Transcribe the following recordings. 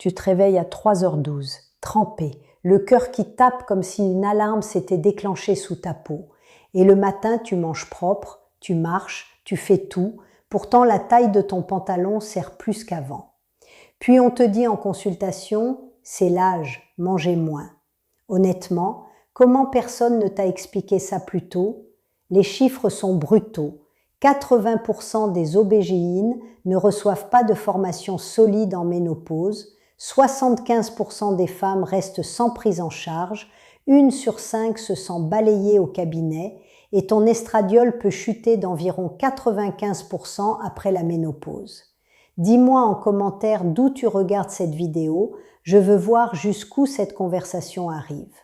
Tu te réveilles à 3h12, trempé, le cœur qui tape comme si une alarme s'était déclenchée sous ta peau. Et le matin, tu manges propre, tu marches, tu fais tout. Pourtant, la taille de ton pantalon sert plus qu'avant. Puis on te dit en consultation, c'est l'âge, mangez moins. Honnêtement, comment personne ne t'a expliqué ça plus tôt? Les chiffres sont brutaux. 80% des OBGYN ne reçoivent pas de formation solide en ménopause, 75% des femmes restent sans prise en charge, 1 sur 5 se sent balayée au cabinet et ton estradiol peut chuter d'environ 95% après la ménopause. Dis-moi en commentaire d'où tu regardes cette vidéo, je veux voir jusqu'où cette conversation arrive.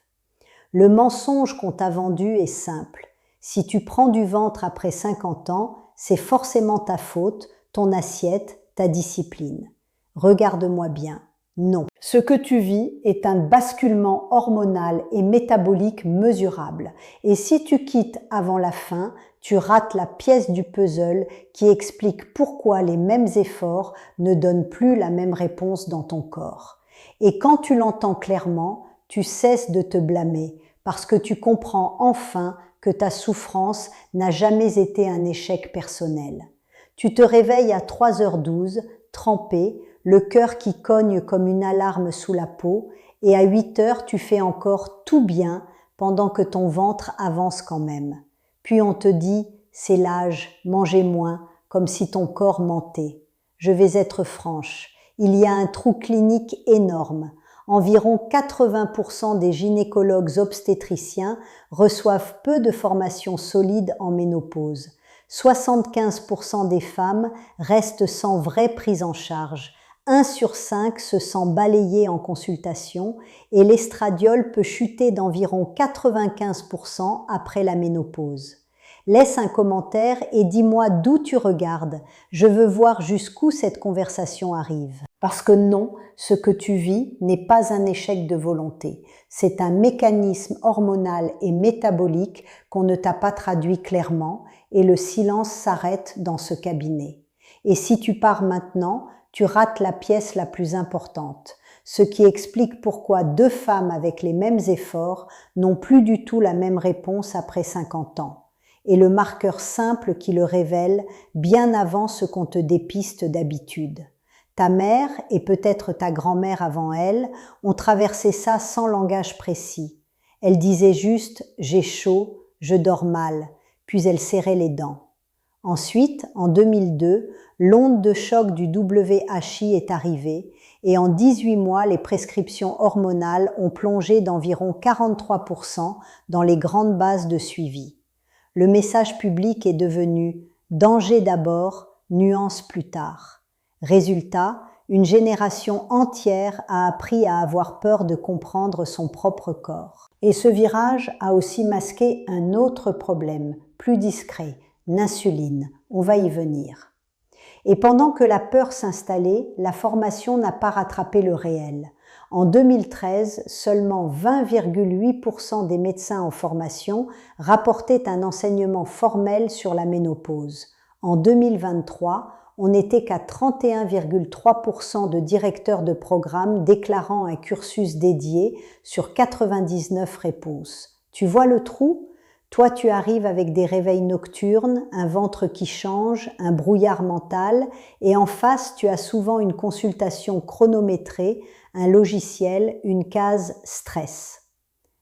Le mensonge qu'on t'a vendu est simple. Si tu prends du ventre après 50 ans, c'est forcément ta faute, ton assiette, ta discipline. Regarde-moi bien. Non. Ce que tu vis est un basculement hormonal et métabolique mesurable. Et si tu quittes avant la fin, tu rates la pièce du puzzle qui explique pourquoi les mêmes efforts ne donnent plus la même réponse dans ton corps. Et quand tu l'entends clairement, tu cesses de te blâmer parce que tu comprends enfin que ta souffrance n'a jamais été un échec personnel. Tu te réveilles à 3h12, trempé, le cœur qui cogne comme une alarme sous la peau, et à 8h, tu fais encore tout bien pendant que ton ventre avance quand même. Puis on te dit, c'est l'âge, mangez moins, comme si ton corps mentait. Je vais être franche, il y a un trou clinique énorme. Environ 80% des gynécologues obstétriciens reçoivent peu de formation solide en ménopause. 75% des femmes restent sans vraie prise en charge. 1 sur 5 se sent balayé en consultation et l'estradiol peut chuter d'environ 95% après la ménopause. Laisse un commentaire et dis-moi d'où tu regardes. Je veux voir jusqu'où cette conversation arrive. Parce que non, ce que tu vis n'est pas un échec de volonté. C'est un mécanisme hormonal et métabolique qu'on ne t'a pas traduit clairement et le silence s'arrête dans ce cabinet. Et si tu pars maintenant, tu rates la pièce la plus importante, ce qui explique pourquoi 2 femmes avec les mêmes efforts n'ont plus du tout la même réponse après 50 ans. Et le marqueur simple qui le révèle bien avant ce qu'on te dépiste d'habitude. Ta mère, et peut-être ta grand-mère avant elle, ont traversé ça sans langage précis. Elle disait juste « j'ai chaud, je dors mal », puis elle serrait les dents. Ensuite, en 2002, l'onde de choc du WHI est arrivée et en 18 mois, les prescriptions hormonales ont plongé d'environ 43% dans les grandes bases de suivi. Le message public est devenu « danger d'abord, nuance plus tard ». Résultat, une génération entière a appris à avoir peur de comprendre son propre corps. Et ce virage a aussi masqué un autre problème, plus discret, l'insuline. On va y venir. Et pendant que la peur s'installait, la formation n'a pas rattrapé le réel. En 2013, seulement 20,8% des médecins en formation rapportaient un enseignement formel sur la ménopause. En 2023, on n'était qu'à 31,3% de directeurs de programme déclarant un cursus dédié sur 99 réponses. Tu vois le trou ? Toi, tu arrives avec des réveils nocturnes, un ventre qui change, un brouillard mental, et en face, tu as souvent une consultation chronométrée, un logiciel, une case stress.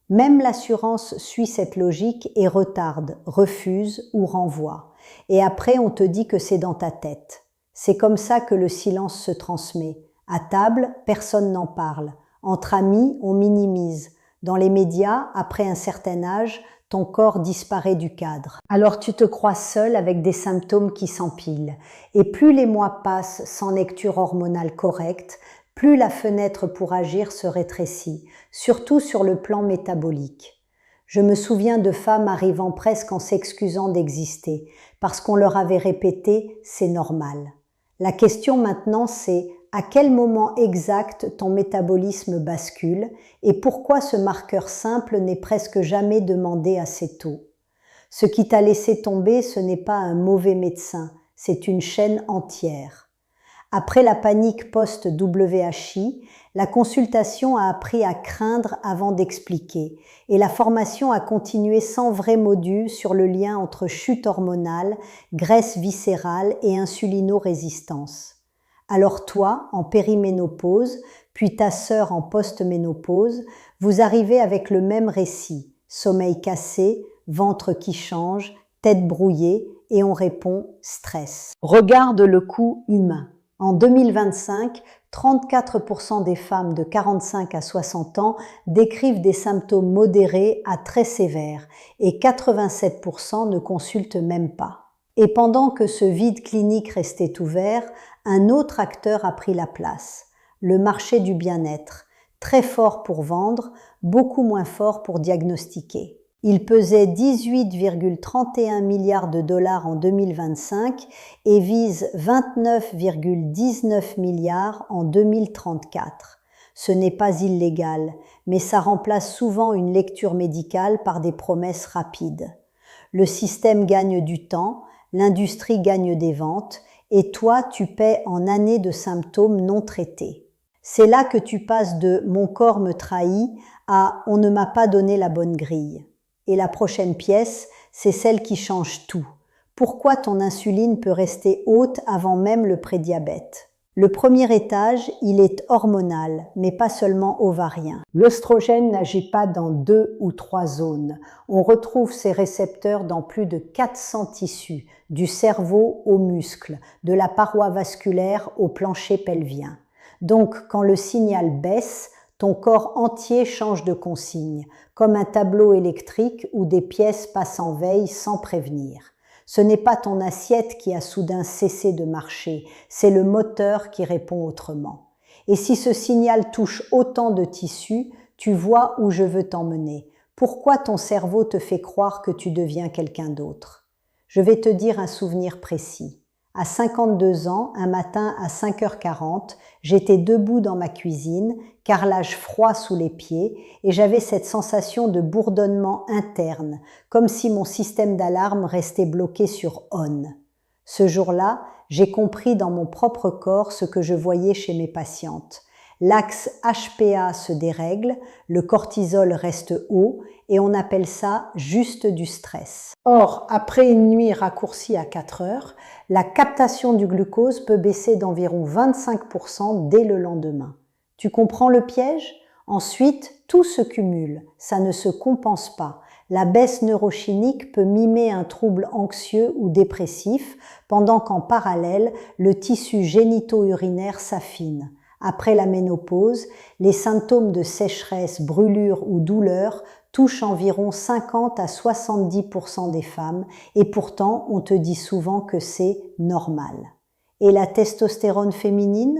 Même l'assurance suit cette logique et retarde, refuse ou renvoie. Et après, on te dit que c'est dans ta tête. C'est comme ça que le silence se transmet. À table, personne n'en parle. Entre amis, on minimise. Dans les médias, après un certain âge, ton corps disparaît du cadre. Alors tu te crois seul avec des symptômes qui s'empilent. Et plus les mois passent sans lecture hormonale correcte, plus la fenêtre pour agir se rétrécit, surtout sur le plan métabolique. Je me souviens de femmes arrivant presque en s'excusant d'exister, parce qu'on leur avait répété « c'est normal ». La question maintenant c'est à quel moment exact ton métabolisme bascule et pourquoi ce marqueur simple n'est presque jamais demandé assez tôt. Ce qui t'a laissé tomber, ce n'est pas un mauvais médecin, c'est une chaîne entière. Après la panique post-WHI, la consultation a appris à craindre avant d'expliquer et la formation a continué sans vrai module sur le lien entre chute hormonale, graisse viscérale et insulino-résistance. Alors toi, en périménopause, puis ta sœur en post-ménopause, vous arrivez avec le même récit, sommeil cassé, ventre qui change, tête brouillée, et on répond stress. Regarde le coût humain. En 2025, 34% des femmes de 45 à 60 ans décrivent des symptômes modérés à très sévères et 87% ne consultent même pas. Et pendant que ce vide clinique restait ouvert, un autre acteur a pris la place, le marché du bien-être, très fort pour vendre, beaucoup moins fort pour diagnostiquer. Il pesait 18,31 milliards de dollars en 2025 et vise 29,19 milliards en 2034. Ce n'est pas illégal, mais ça remplace souvent une lecture médicale par des promesses rapides. Le système gagne du temps, l'industrie gagne des ventes, et toi, tu paies en années de symptômes non traités. C'est là que tu passes de « mon corps me trahit » à « on ne m'a pas donné la bonne grille ». Et la prochaine pièce, c'est celle qui change tout. Pourquoi ton insuline peut rester haute avant même le prédiabète? Le premier étage, il est hormonal, mais pas seulement ovarien. L'œstrogène n'agit pas dans 2 ou 3 zones. On retrouve ses récepteurs dans plus de 400 tissus, du cerveau aux muscles, de la paroi vasculaire au plancher pelvien. Donc, quand le signal baisse, ton corps entier change de consigne, comme un tableau électrique où des pièces passent en veille sans prévenir. Ce n'est pas ton assiette qui a soudain cessé de marcher, c'est le moteur qui répond autrement. Et si ce signal touche autant de tissus, tu vois où je veux t'emmener. Pourquoi ton cerveau te fait croire que tu deviens quelqu'un d'autre? Je vais te dire un souvenir précis. À 52 ans, un matin à 5h40, j'étais debout dans ma cuisine, carrelage froid sous les pieds, et j'avais cette sensation de bourdonnement interne, comme si mon système d'alarme restait bloqué sur on. Ce jour-là, j'ai compris dans mon propre corps ce que je voyais chez mes patientes. L'axe HPA se dérègle, le cortisol reste haut et on appelle ça juste du stress. Or, après une nuit raccourcie à 4 heures, la captation du glucose peut baisser d'environ 25% dès le lendemain. Tu comprends le piège? Ensuite, tout se cumule, ça ne se compense pas. La baisse neurochimique peut mimer un trouble anxieux ou dépressif, pendant qu'en parallèle, le tissu génito-urinaire s'affine. Après la ménopause, les symptômes de sécheresse, brûlure ou douleur touchent environ 50 à 70% des femmes et pourtant on te dit souvent que c'est normal. Et la testostérone féminine?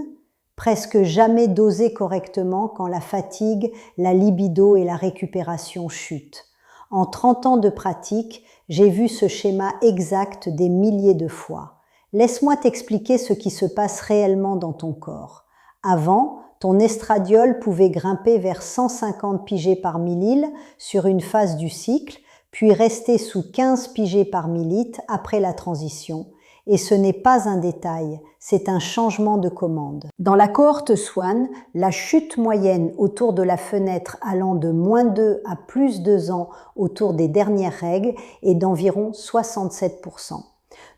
Presque jamais dosée correctement quand la fatigue, la libido et la récupération chutent. En 30 ans de pratique, j'ai vu ce schéma exact des milliers de fois. Laisse-moi t'expliquer ce qui se passe réellement dans ton corps. Avant, ton estradiol pouvait grimper vers 150 pg par millilitre sur une phase du cycle, puis rester sous 15 pg par millilitre après la transition. Et ce n'est pas un détail, c'est un changement de commande. Dans la cohorte Swan, la chute moyenne autour de la fenêtre allant de -2 à +2 ans autour des dernières règles est d'environ 67%.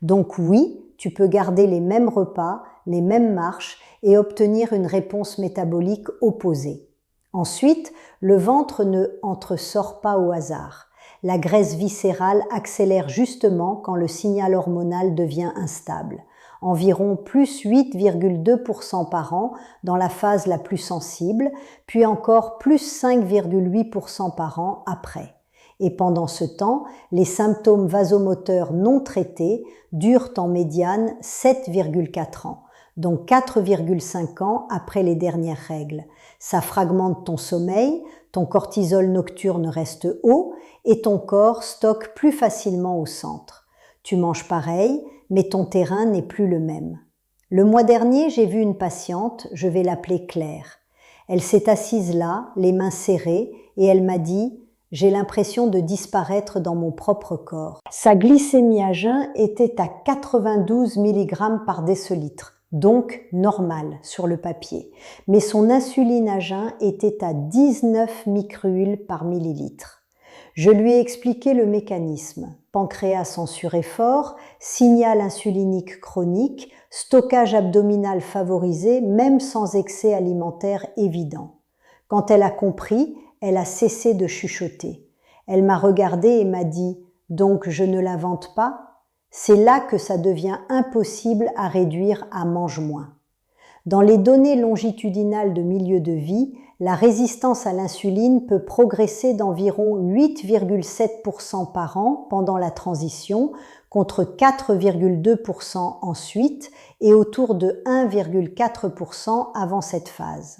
Donc oui, tu peux garder les mêmes repas, les mêmes marches et obtenir une réponse métabolique opposée. Ensuite, le ventre ne entre-sort pas au hasard. La graisse viscérale accélère justement quand le signal hormonal devient instable. Environ plus 8,2% par an dans la phase la plus sensible, puis encore plus 5,8% par an après. Et pendant ce temps, les symptômes vasomoteurs non traités durent en médiane 7,4 ans, donc 4,5 ans après les dernières règles. Ça fragmente ton sommeil, ton cortisol nocturne reste haut et ton corps stocke plus facilement au centre. Tu manges pareil, mais ton terrain n'est plus le même. Le mois dernier, j'ai vu une patiente, je vais l'appeler Claire. Elle s'est assise là, les mains serrées, et elle m'a dit « J'ai l'impression de disparaître dans mon propre corps ». Sa glycémie à jeun était à 92 mg par décilitre. donc normal sur le papier. Mais son insuline à jeun était à 19 micrules par millilitre. Je lui ai expliqué le mécanisme. Pancréas censuré fort, signal insulinique chronique, stockage abdominal favorisé, même sans excès alimentaire évident. Quand elle a compris, elle a cessé de chuchoter. Elle m'a regardé et m'a dit « Donc je ne l'invente pas ?» C'est là que ça devient impossible à réduire à mange moins. Dans les données longitudinales de milieu de vie, la résistance à l'insuline peut progresser d'environ 8,7% par an pendant la transition, contre 4,2% ensuite et autour de 1,4% avant cette phase.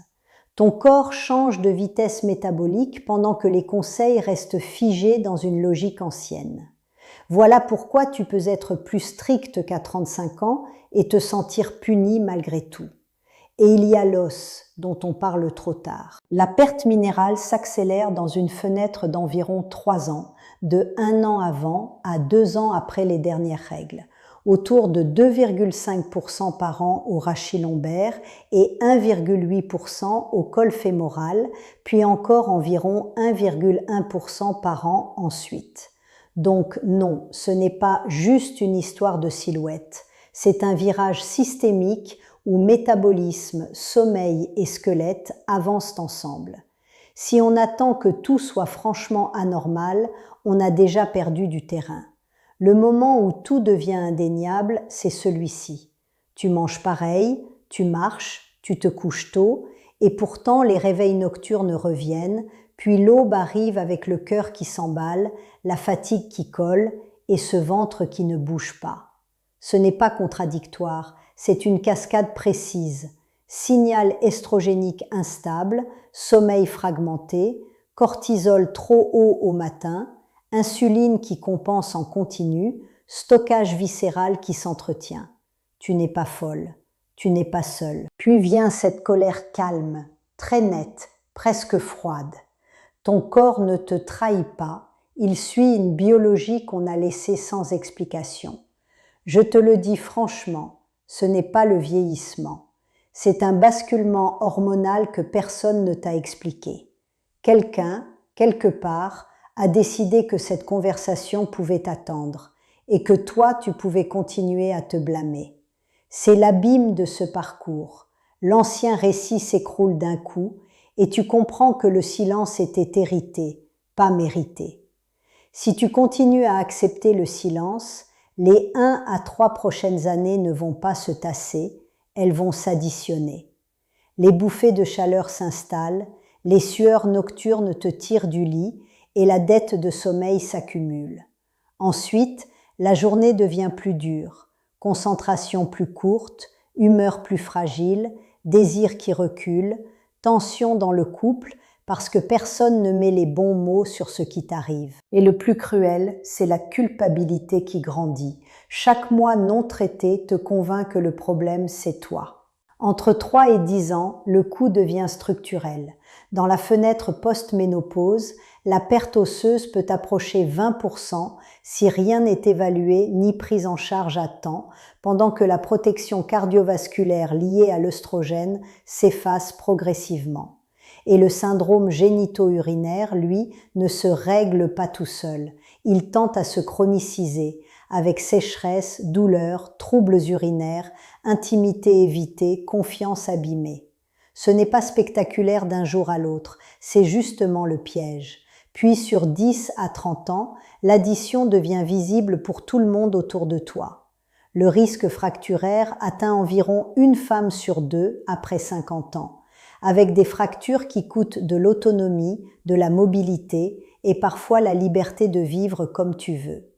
Ton corps change de vitesse métabolique pendant que les conseils restent figés dans une logique ancienne. Voilà pourquoi tu peux être plus strict qu'à 35 ans et te sentir puni malgré tout. Et il y a l'os, dont on parle trop tard. La perte minérale s'accélère dans une fenêtre d'environ 3 ans, de 1 an avant à 2 ans après les dernières règles, autour de 2,5% par an au rachis lombaire et 1,8% au col fémoral, puis encore environ 1,1% par an ensuite. Donc non, ce n'est pas juste une histoire de silhouette, c'est un virage systémique où métabolisme, sommeil et squelette avancent ensemble. Si on attend que tout soit franchement anormal, on a déjà perdu du terrain. Le moment où tout devient indéniable, c'est celui-ci. Tu manges pareil, tu marches, tu te couches tôt, et pourtant les réveils nocturnes reviennent, puis l'aube arrive avec le cœur qui s'emballe, la fatigue qui colle et ce ventre qui ne bouge pas. Ce n'est pas contradictoire, c'est une cascade précise. Signal estrogénique instable, sommeil fragmenté, cortisol trop haut au matin, insuline qui compense en continu, stockage viscéral qui s'entretient. Tu n'es pas folle, tu n'es pas seule. Puis vient cette colère calme, très nette, presque froide. Ton corps ne te trahit pas, il suit une biologie qu'on a laissée sans explication. Je te le dis franchement, ce n'est pas le vieillissement. C'est un basculement hormonal que personne ne t'a expliqué. Quelqu'un, quelque part, a décidé que cette conversation pouvait attendre et que toi, tu pouvais continuer à te blâmer. C'est l'abîme de ce parcours. L'ancien récit s'écroule d'un coup et tu comprends que le silence était hérité, pas mérité. Si tu continues à accepter le silence, les 1 à 3 prochaines années ne vont pas se tasser, elles vont s'additionner. Les bouffées de chaleur s'installent, les sueurs nocturnes te tirent du lit et la dette de sommeil s'accumule. Ensuite, la journée devient plus dure, concentration plus courte, humeur plus fragile, désir qui recule, tension dans le couple parce que personne ne met les bons mots sur ce qui t'arrive. Et le plus cruel, c'est la culpabilité qui grandit. Chaque mois non traité te convainc que le problème, c'est toi. Entre 3 et 10 ans, le coup devient structurel. Dans la fenêtre post-ménopause, la perte osseuse peut approcher 20% si rien n'est évalué ni pris en charge à temps, pendant que la protection cardiovasculaire liée à l'œstrogène s'efface progressivement. Et le syndrome génito-urinaire, lui, ne se règle pas tout seul. Il tend à se chroniciser, avec sécheresse, douleur, troubles urinaires, intimité évitée, confiance abîmée. Ce n'est pas spectaculaire d'un jour à l'autre, c'est justement le piège. Puis sur 10 à 30 ans, l'addition devient visible pour tout le monde autour de toi. Le risque fracturaire atteint environ 1 femme sur 2 après 50 ans, avec des fractures qui coûtent de l'autonomie, de la mobilité et parfois la liberté de vivre comme tu veux.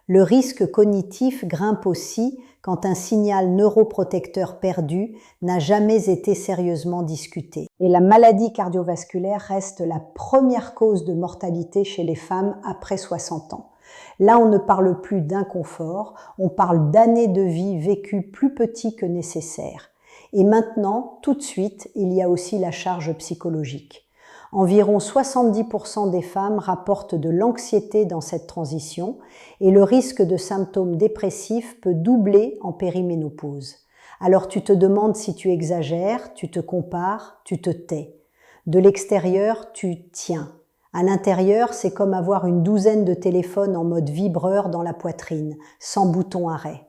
Le risque cognitif grimpe aussi quand un signal neuroprotecteur perdu n'a jamais été sérieusement discuté. Et la maladie cardiovasculaire reste la première cause de mortalité chez les femmes après 60 ans. Là, on ne parle plus d'inconfort, on parle d'années de vie vécues plus petits que nécessaire. Et maintenant, tout de suite, il y a aussi la charge psychologique. Environ 70% des femmes rapportent de l'anxiété dans cette transition et le risque de symptômes dépressifs peut doubler en périménopause. Alors tu te demandes si tu exagères, tu te compares, tu te tais. De l'extérieur, tu tiens. À l'intérieur, c'est comme avoir une douzaine de téléphones en mode vibreur dans la poitrine, sans bouton arrêt.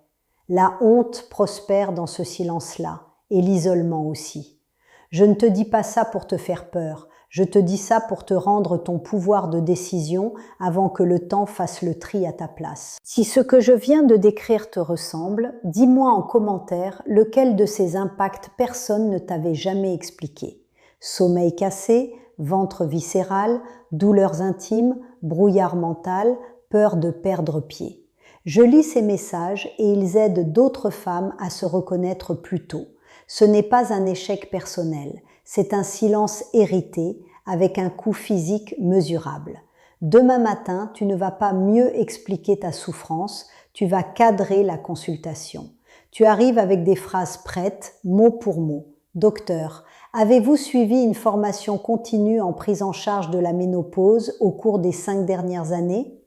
La honte prospère dans ce silence-là, et l'isolement aussi. Je ne te dis pas ça pour te faire peur, je te dis ça pour te rendre ton pouvoir de décision avant que le temps fasse le tri à ta place. Si ce que je viens de décrire te ressemble, dis-moi en commentaire lequel de ces impacts personne ne t'avait jamais expliqué. Sommeil cassé, ventre viscéral, douleurs intimes, brouillard mental, peur de perdre pied. Je lis ces messages et ils aident d'autres femmes à se reconnaître plus tôt. Ce n'est pas un échec personnel, c'est un silence hérité avec un coût physique mesurable. Demain matin, tu ne vas pas mieux expliquer ta souffrance, tu vas cadrer la consultation. Tu arrives avec des phrases prêtes, mot pour mot. Docteur, avez-vous suivi une formation continue en prise en charge de la ménopause au cours des 5 dernières années?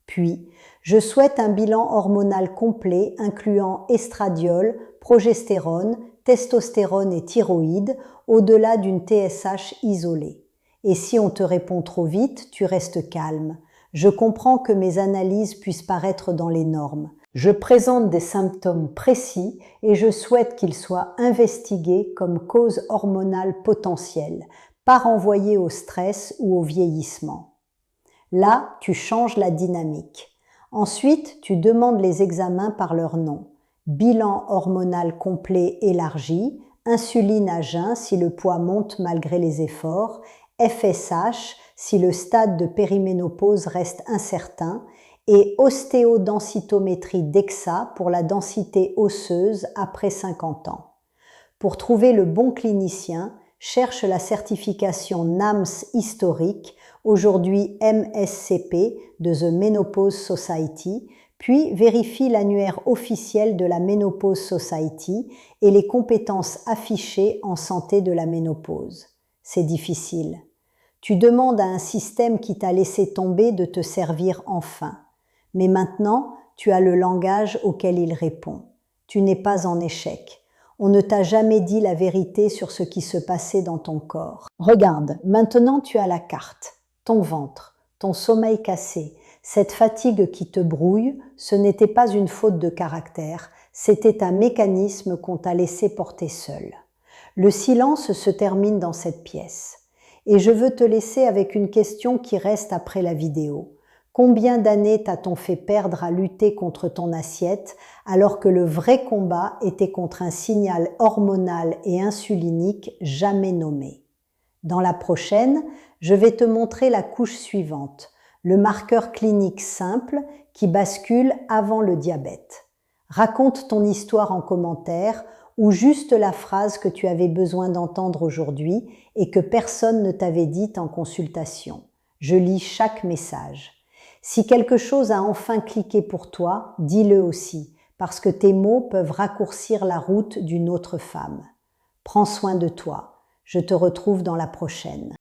Puis, je souhaite un bilan hormonal complet incluant estradiol, progestérone, testostérone et thyroïde au-delà d'une TSH isolée. Et si on te répond trop vite, tu restes calme. Je comprends que mes analyses puissent paraître dans les normes. Je présente des symptômes précis et je souhaite qu'ils soient investigués comme cause hormonale potentielle, pas renvoyés au stress ou au vieillissement. Là, tu changes la dynamique. Ensuite, tu demandes les examens par leur nom. Bilan hormonal complet élargi, insuline à jeun si le poids monte malgré les efforts, FSH si le stade de périménopause reste incertain et ostéodensitométrie DEXA pour la densité osseuse après 50 ans. Pour trouver le bon clinicien, cherche la certification NAMS historique, aujourd'hui MSCP de The Menopause Society, puis vérifie l'annuaire officiel de la Menopause Society et les compétences affichées en santé de la ménopause. C'est difficile. Tu demandes à un système qui t'a laissé tomber de te servir enfin. Mais maintenant, tu as le langage auquel il répond. Tu n'es pas en échec. On ne t'a jamais dit la vérité sur ce qui se passait dans ton corps. Regarde, maintenant tu as la carte. Ton ventre, ton sommeil cassé, cette fatigue qui te brouille, ce n'était pas une faute de caractère, c'était un mécanisme qu'on t'a laissé porter seul. Le silence se termine dans cette pièce. Et je veux te laisser avec une question qui reste après la vidéo. Combien d'années t'a-t-on fait perdre à lutter contre ton assiette alors que le vrai combat était contre un signal hormonal et insulinique jamais nommé? Dans la prochaine, je vais te montrer la couche suivante, le marqueur clinique simple qui bascule avant le diabète. Raconte ton histoire en commentaire ou juste la phrase que tu avais besoin d'entendre aujourd'hui et que personne ne t'avait dite en consultation. Je lis chaque message. Si quelque chose a enfin cliqué pour toi, dis-le aussi, parce que tes mots peuvent raccourcir la route d'une autre femme. Prends soin de toi. Je te retrouve dans la prochaine.